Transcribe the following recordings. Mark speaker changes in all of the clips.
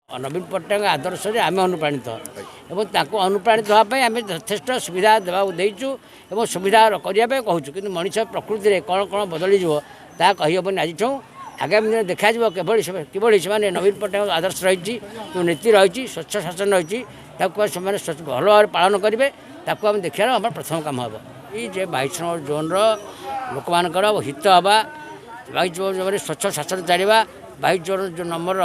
Speaker 1: नवीन पट्टनायक आदर्श आम अनुप्राणित और अनुप्राणित हाँपाई आम यथेष सुविधा देवाक देचु और सुविधा करने कहूँ कि मनीष प्रकृति में कौन कौन बदली ता कहीहबनी आज आगामी दिन देखा कि से नवीन पट्टनायक आदर्श रही जो नीति रही स्वच्छ शासन रही स्वच्छ भल भाव पालन करेंगे आम देखा आम प्रथम कम हम ये 22 नंबर जोन लोक मान हित हवा 22 जोन स्वच्छ शासन चलवा 22 जोन जो नंबर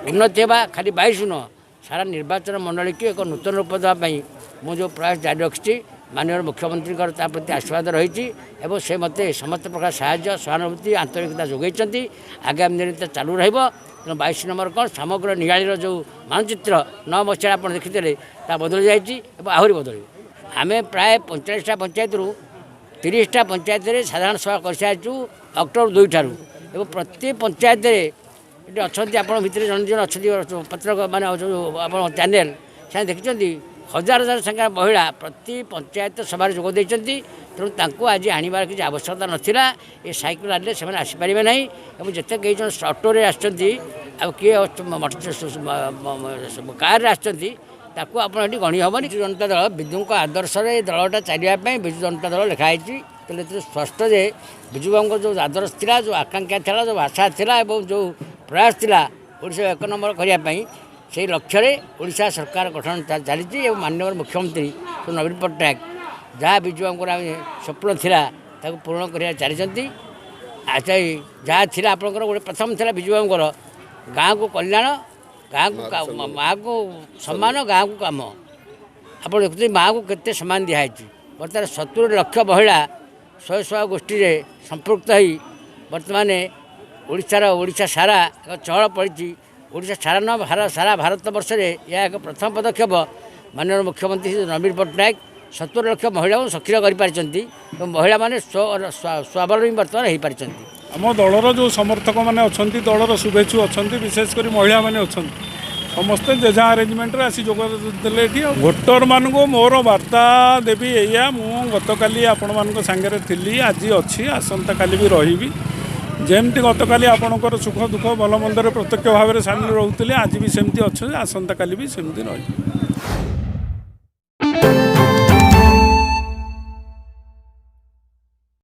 Speaker 1: उन्नति होगा खाली 22 नुह सारा निर्वाचन मंडली की एक नूतन रूप देवाई मुझे प्रयास जारी रखी माननीय मुख्यमंत्री प्रति आशीर्वाद रही से मत समस्त प्रकार साहाय्य सहानुभूति आंतरिकता जोगैंट आगामी दिन चालू रहा 22 नंबर कौन समग्र निगाड़ी जो मानचित्र 9 मसीहा आप देखी बदली जाइए आहरी बदल आम प्राय 45टा पंचायत रू 30टा पंचायत साधारण सभा कर सारी अक्टोबर 2 ठारू और प्रति पंचायत ये अच्छा आप जन जन अच्छा पत्रक मान जो चैनल से देखते हजार हजार संख्या महिला प्रति पंचायत सभा जोग देती तेणु आज आनबार किसी आवश्यकता नाला ये सैकेल आने से आसीपारे ना और जिते कई जन अटोरे आसो किए कार आप गणी हेनी विजु जनता दल विजु आदर्श दलटा चलने विजु जनता दल लिखाई तो स्पष्ट जे विजु बाबू जो आदर्श था जो आकांक्षा था जो आशा था जो प्रयास था ओडिशा 1 नंबर करने से लक्ष्य ओडिशा सरकार गठन चली माननीय मुख्यमंत्री नवीन पट्टनायक जहाँ विजु बाबू स्वप्न था पूर्ण कर चलती अच्छा जहाँ थी आप गोटे प्रथम था विजु बाबूर गाँव को कल्याण गाँव को माँ को सम्मान गाँव को कम आप देखते माँ को केते सम्मान दिखाई बर्तमान 70 लाख महिला स्वयं सहायता गोष्ठी संपृक्त हो बर्तमान ओडिशा सारा एक चहल पड़ी ओडिशा सारा न सारा भारत वर्ष में यह एक प्रथम पदक्षेप माननीय मुख्यमंत्री नवीन पट्टनायक 70 लाख महिला को सक्रिय कर महिला मैंने स्वावलम्बी बर्तमान हो पार्टी
Speaker 2: आम दलर जो समर्थक मैंने अच्छा दलर शुभेच्छु अच्छा विशेषकर महिला मैंने अच्छा समस्ते जेजा आरेंजमेंट आसी जोगदे भोटर मान मोर वार्ता देवी या गतकाली आपण मान सांगे थी आज अच्छी आसंता काली भी रही जमती गतकाली आपणकर सुख दुख भल मंदर प्रत्यक्ष भाव में सामिल रोते आज भी सेमती अच्छे आसंता काली भी सेमती रही।